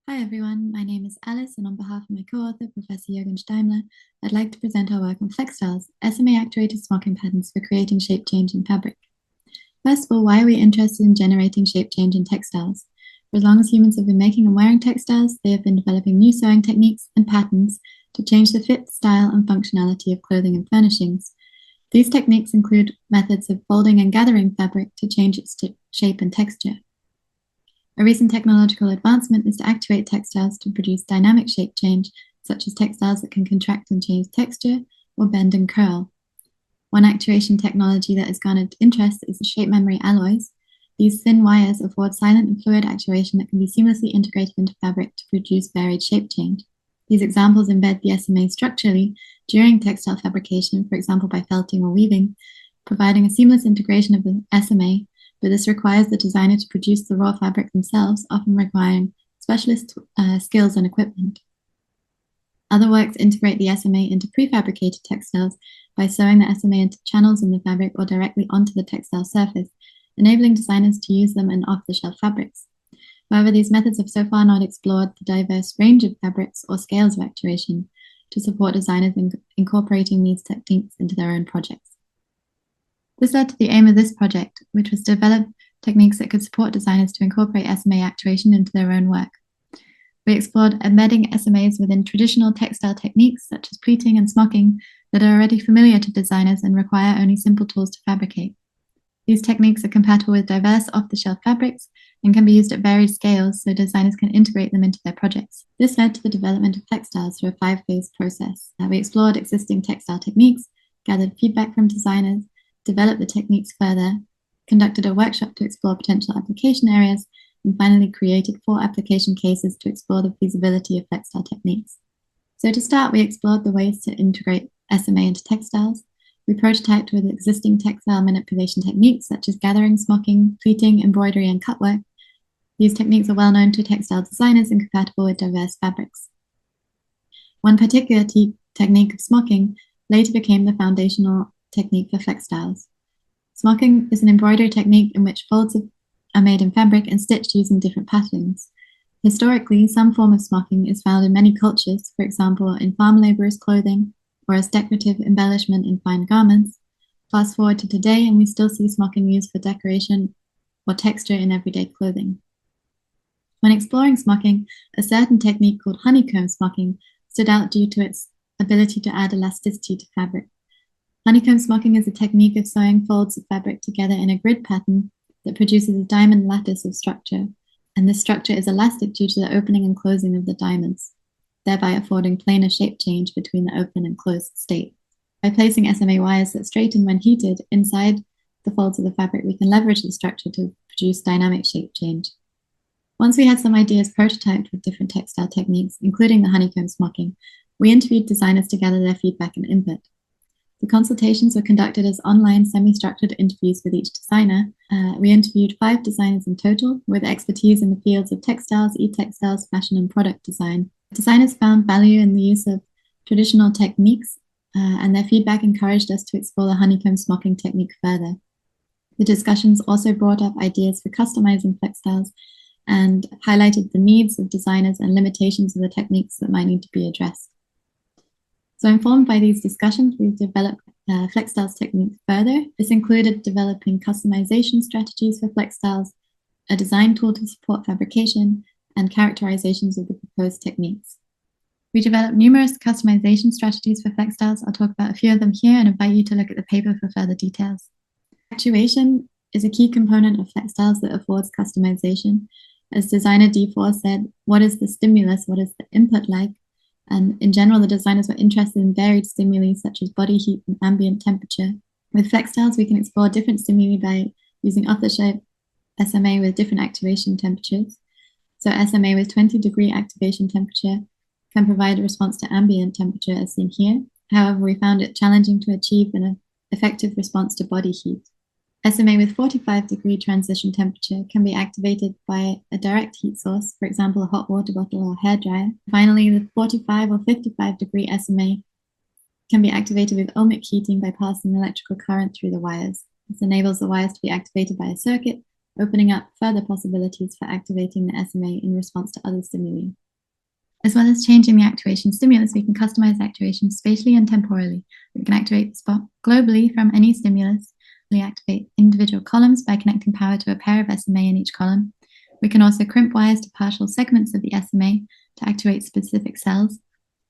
Hi everyone, my name is Alice, and on behalf of my co-author, Professor Jürgen Steimle, I'd like to present our work on Flextiles, SMA-Actuated Smocking patterns for creating shape change in fabric. First of all, why are we interested in generating shape change in textiles? For as long as humans have been making and wearing textiles, they have been developing new sewing techniques and patterns to change the fit, style, and functionality of clothing and furnishings. These techniques include methods of folding and gathering fabric to change its shape and texture. A recent technological advancement is to actuate textiles to produce dynamic shape change, such as textiles that can contract and change texture or bend and curl. One actuation technology that has garnered interest is the shape memory alloys. These thin wires afford silent and fluid actuation that can be seamlessly integrated into fabric to produce varied shape change. These examples embed the SMA structurally during textile fabrication, for example by felting or weaving, providing a seamless integration of the SMA, but this requires the designer to produce the raw fabric themselves, often requiring specialist skills and equipment. Other works integrate the SMA into prefabricated textiles by sewing the SMA into channels in the fabric or directly onto the textile surface, enabling designers to use them in off-the-shelf fabrics. However, these methods have so far not explored the diverse range of fabrics or scales of actuation to support designers in incorporating these techniques into their own projects. This led to the aim of this project, which was to develop techniques that could support designers to incorporate SMA actuation into their own work. We explored embedding SMAs within traditional textile techniques such as pleating and smocking that are already familiar to designers and require only simple tools to fabricate. These techniques are compatible with diverse off-the-shelf fabrics and can be used at varied scales so designers can integrate them into their projects. This led to the development of Flextiles through a 5-phase process. We explored existing textile techniques, gathered feedback from designers, developed the techniques further, conducted a workshop to explore potential application areas, and finally created 4 application cases to explore the feasibility of Flextile techniques. So to start, we explored the ways to integrate SMA into textiles. We prototyped with existing textile manipulation techniques such as gathering, smocking, pleating, embroidery, and cutwork. These techniques are well known to textile designers and compatible with diverse fabrics. One particular technique of smocking later became the foundational technique for Flextiles. Smocking is an embroidery technique in which folds are made in fabric and stitched using different patterns. Historically, some form of smocking is found in many cultures, for example, in farm laborers' clothing or as decorative embellishment in fine garments. Fast forward to today, and we still see smocking used for decoration or texture in everyday clothing. When exploring smocking, a certain technique called honeycomb smocking stood out due to its ability to add elasticity to fabric. Honeycomb smocking is a technique of sewing folds of fabric together in a grid pattern that produces a diamond lattice of structure, and this structure is elastic due to the opening and closing of the diamonds, thereby affording planar shape change between the open and closed state. By placing SMA wires that straighten when heated inside the folds of the fabric, we can leverage the structure to produce dynamic shape change. Once we had some ideas prototyped with different textile techniques, including the honeycomb smocking, we interviewed designers to gather their feedback and input. The consultations were conducted as online semi-structured interviews with each designer. We interviewed 5 designers in total with expertise in the fields of textiles, e-textiles, fashion, and product design. Designers found value in the use of traditional techniques, and their feedback encouraged us to explore the honeycomb smocking technique further. The discussions also brought up ideas for customizing Flextiles and highlighted the needs of designers and limitations of the techniques that might need to be addressed. So informed by these discussions, we've developed Flextiles techniques further. This included developing customization strategies for Flextiles, a design tool to support fabrication, and characterizations of the proposed techniques. We developed numerous customization strategies for Flextiles. I'll talk about a few of them here and invite you to look at the paper for further details. Actuation is a key component of Flextiles that affords customization. As designer D4 said, what is the stimulus? What is the input like? And in general, the designers were interested in varied stimuli such as body heat and ambient temperature. With Flextiles, we can explore different stimuli by using off-the-shelf SMA with different activation temperatures. So SMA with 20-degree activation temperature can provide a response to ambient temperature as seen here. However, we found it challenging to achieve an effective response to body heat. SMA with 45-degree transition temperature can be activated by a direct heat source, for example, a hot water bottle or hairdryer. Finally, the 45 or 55-degree SMA can be activated with ohmic heating by passing electrical current through the wires. This enables the wires to be activated by a circuit opening up further possibilities for activating the SMA in response to other stimuli. As well as changing the actuation stimulus, we can customize actuation spatially and temporally. We can activate the spot globally from any stimulus. We activate individual columns by connecting power to a pair of SMA in each column. We can also crimp wires to partial segments of the SMA to activate specific cells,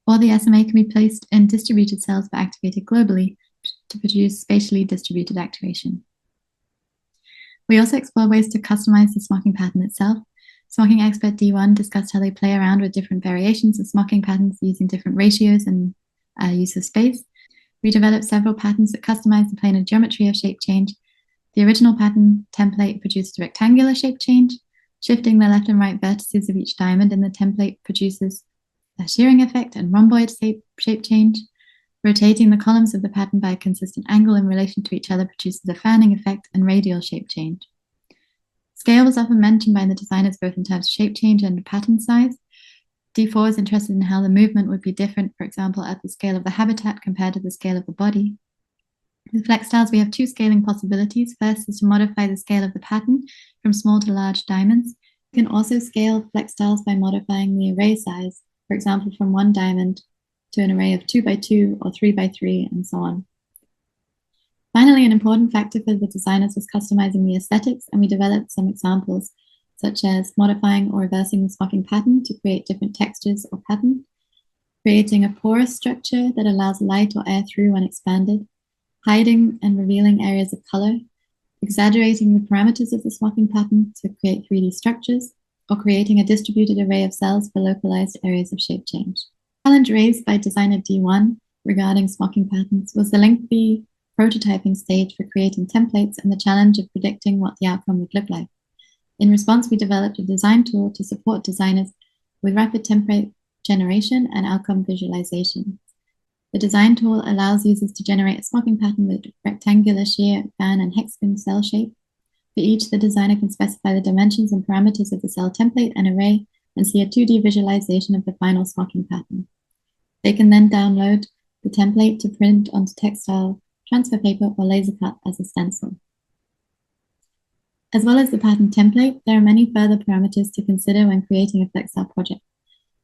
or the SMA can be placed in distributed cells but activated globally to produce spatially distributed actuation. We also explore ways to customize the smocking pattern itself. Smocking expert D1 discussed how they play around with different variations of smocking patterns using different ratios and use of space. We developed several patterns that customize the planar geometry of shape change. The original pattern template produced a rectangular shape change. Shifting the left and right vertices of each diamond in the template produces a shearing effect and rhomboid shape change. Rotating the columns of the pattern by a consistent angle in relation to each other produces a fanning effect and radial shape change. Scale was often mentioned by the designers both in terms of shape change and pattern size. D4 is interested in how the movement would be different, for example, at the scale of the habitat compared to the scale of the body. With Flextiles, we have two scaling possibilities. First is to modify the scale of the pattern from small to large diamonds. We can also scale Flextiles by modifying the array size, for example, from 1 diamond to an array of 2x2 or 3x3 and so on. Finally, an important factor for the designers was customizing the aesthetics, and we developed some examples, such as modifying or reversing the smocking pattern to create different textures or pattern, creating a porous structure that allows light or air through when expanded, hiding and revealing areas of color, exaggerating the parameters of the smocking pattern to create 3D structures, or creating a distributed array of cells for localized areas of shape change. The challenge raised by designer D1 regarding smocking patterns was the lengthy prototyping stage for creating templates and the challenge of predicting what the outcome would look like. In response, we developed a design tool to support designers with rapid template generation and outcome visualization. The design tool allows users to generate a smocking pattern with rectangular, shear, fan, and hexagon cell shape. For each, the designer can specify the dimensions and parameters of the cell template and array and see a 2D visualization of the final smocking pattern. They can then download the template to print onto textile, transfer paper, or laser cut as a stencil. As well as the pattern template, there are many further parameters to consider when creating a Flextile project.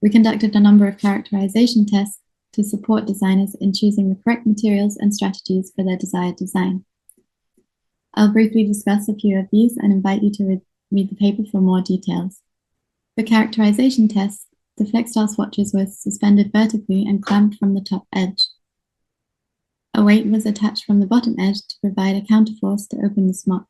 We conducted a number of characterization tests to support designers in choosing the correct materials and strategies for their desired design. I'll briefly discuss a few of these and invite you to read the paper for more details. For characterization tests, the Flextile swatches were suspended vertically and clamped from the top edge. A weight was attached from the bottom edge to provide a counterforce to open the smock.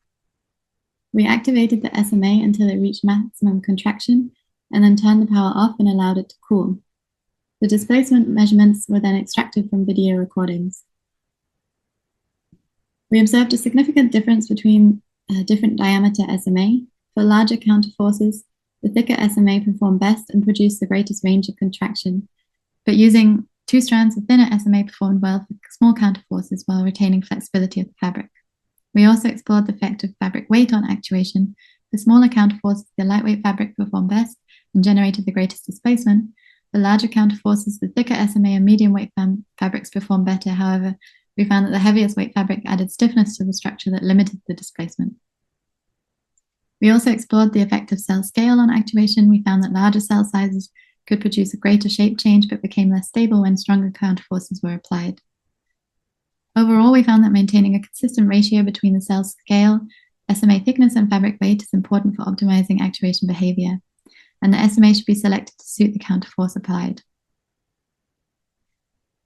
We activated the SMA until it reached maximum contraction and then turned the power off and allowed it to cool. The displacement measurements were then extracted from video recordings. We observed a significant difference between different diameter SMA. For larger counterforces, the thicker SMA performed best and produced the greatest range of contraction, but using 2 strands of thinner SMA performed well for small counterforces while retaining flexibility of the fabric. We also explored the effect of fabric weight on actuation. For smaller counterforces, the lightweight fabric performed best and generated the greatest displacement. For larger counterforces, the thicker SMA and medium weight fabrics performed better. However, we found that the heaviest weight fabric added stiffness to the structure that limited the displacement. We also explored the effect of cell scale on actuation. We found that larger cell sizes could produce a greater shape change but became less stable when stronger counterforces were applied. Overall, we found that maintaining a consistent ratio between the cell scale, SMA thickness, and fabric weight is important for optimizing actuation behavior, and the SMA should be selected to suit the counterforce applied.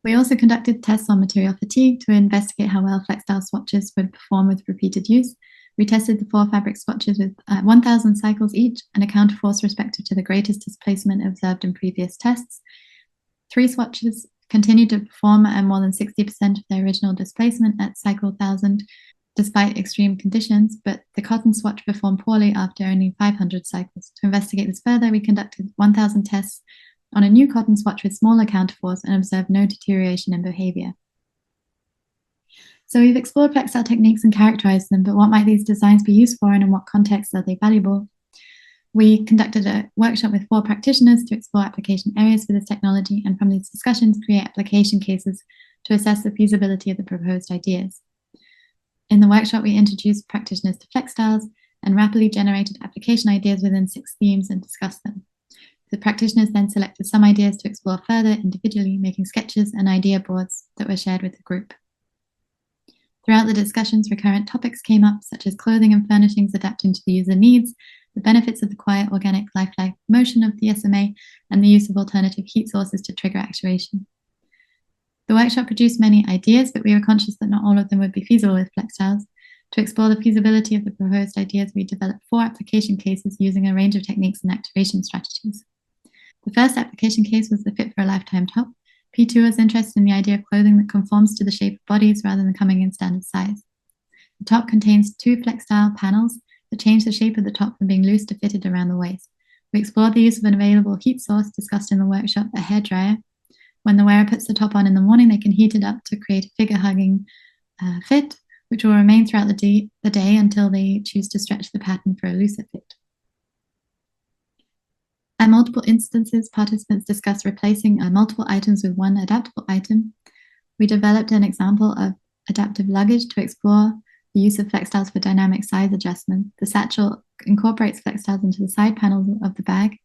We also conducted tests on material fatigue to investigate how well Flextile swatches would perform with repeated use. We tested the 4 fabric swatches with 1,000 cycles each and a counterforce respective to the greatest displacement observed in previous tests. 3 swatches continued to perform at more than 60% of their original displacement at cycle 1,000 despite extreme conditions, but the cotton swatch performed poorly after only 500 cycles. To investigate this further, we conducted 1,000 tests on a new cotton swatch with smaller counterforce and observed no deterioration in behavior. So we've explored Flextile techniques and characterized them, but what might these designs be used for and in what contexts are they valuable? We conducted a workshop with 4 practitioners to explore application areas for this technology, and from these discussions, create application cases to assess the feasibility of the proposed ideas. In the workshop, we introduced practitioners to Flextiles and rapidly generated application ideas within 6 themes and discussed them. The practitioners then selected some ideas to explore further individually, making sketches and idea boards that were shared with the group. Throughout the discussions, recurrent topics came up, such as clothing and furnishings adapting to the user needs, the benefits of the quiet, organic, lifelike motion of the SMA, and the use of alternative heat sources to trigger actuation. The workshop produced many ideas, but we were conscious that not all of them would be feasible with Flextiles. To explore the feasibility of the proposed ideas, we developed 4 application cases using a range of techniques and activation strategies. The first application case was the fit for a lifetime top. P2 was interested in the idea of clothing that conforms to the shape of bodies rather than coming in standard size. The top contains 2 Flextile panels that change the shape of the top from being loose to fitted around the waist. We explored the use of an available heat source discussed in the workshop, a hairdryer. When the wearer puts the top on in the morning, they can heat it up to create a figure-hugging fit, which will remain throughout the day until they choose to stretch the pattern for a looser fit. At multiple instances, participants discussed replacing multiple items with one adaptable item. We developed an example of adaptive luggage to explore the use of Flextiles for dynamic size adjustment. The satchel incorporates Flextiles into the side panels of the bag.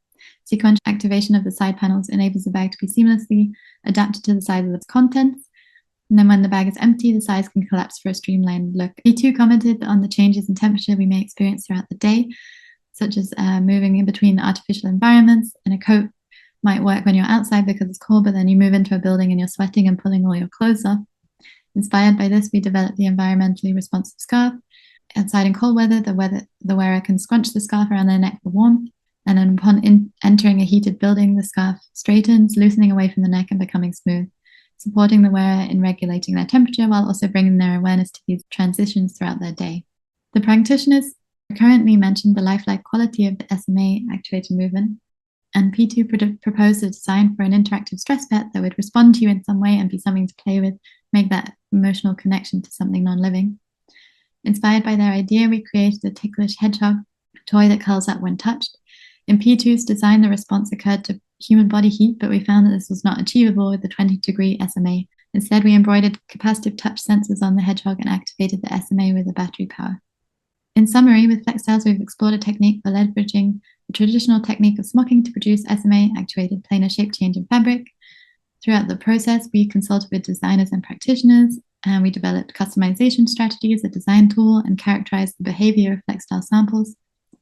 Sequential activation of the side panels enables the bag to be seamlessly adapted to the size of its contents. And then when the bag is empty, the size can collapse for a streamlined look. P2 commented on the changes in temperature we may experience throughout the day, such as moving in between artificial environments, and a coat might work when you're outside because it's cold, but then you move into a building and you're sweating and pulling all your clothes off. Inspired by this, we developed the environmentally responsive scarf. Outside in cold weather, the wearer can scrunch the scarf around their neck for warmth, and then upon entering a heated building, the scarf straightens, loosening away from the neck and becoming smooth, supporting the wearer in regulating their temperature while also bringing their awareness to these transitions throughout their day. The practitioners currently mentioned the lifelike quality of the SMA-Actuated movement, and P2 proposed a design for an interactive stress pet that would respond to you in some way and be something to play with, make that emotional connection to something non-living. Inspired by their idea, we created a ticklish hedgehog toy that curls up when touched. In P2's design, the response occurred to human body heat, but we found that this was not achievable with the 20-degree SMA. Instead, we embroidered capacitive touch sensors on the hedgehog and activated the SMA with a battery power. In summary, with Flextiles, we've explored a technique for leveraging the traditional technique of smocking to produce SMA-actuated planar shape change in fabric. Throughout the process, we consulted with designers and practitioners, and we developed customization strategies, a design tool, and characterized the behavior of Flextile samples.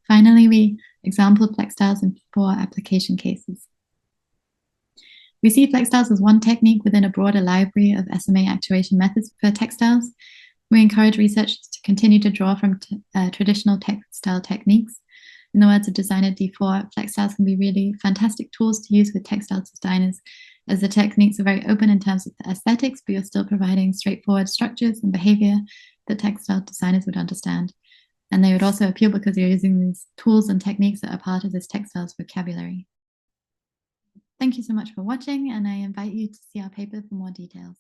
Finally, we exampled Flextiles in 4 application cases. We see Flextiles as one technique within a broader library of SMA actuation methods for textiles. We encourage researchers to continue to draw from traditional textile techniques. In the words of designer D4, Flextiles can be really fantastic tools to use with textile designers, as the techniques are very open in terms of the aesthetics, but you're still providing straightforward structures and behavior that textile designers would understand. And they would also appeal because you're using these tools and techniques that are part of this textiles vocabulary. Thank you so much for watching, and I invite you to see our paper for more details.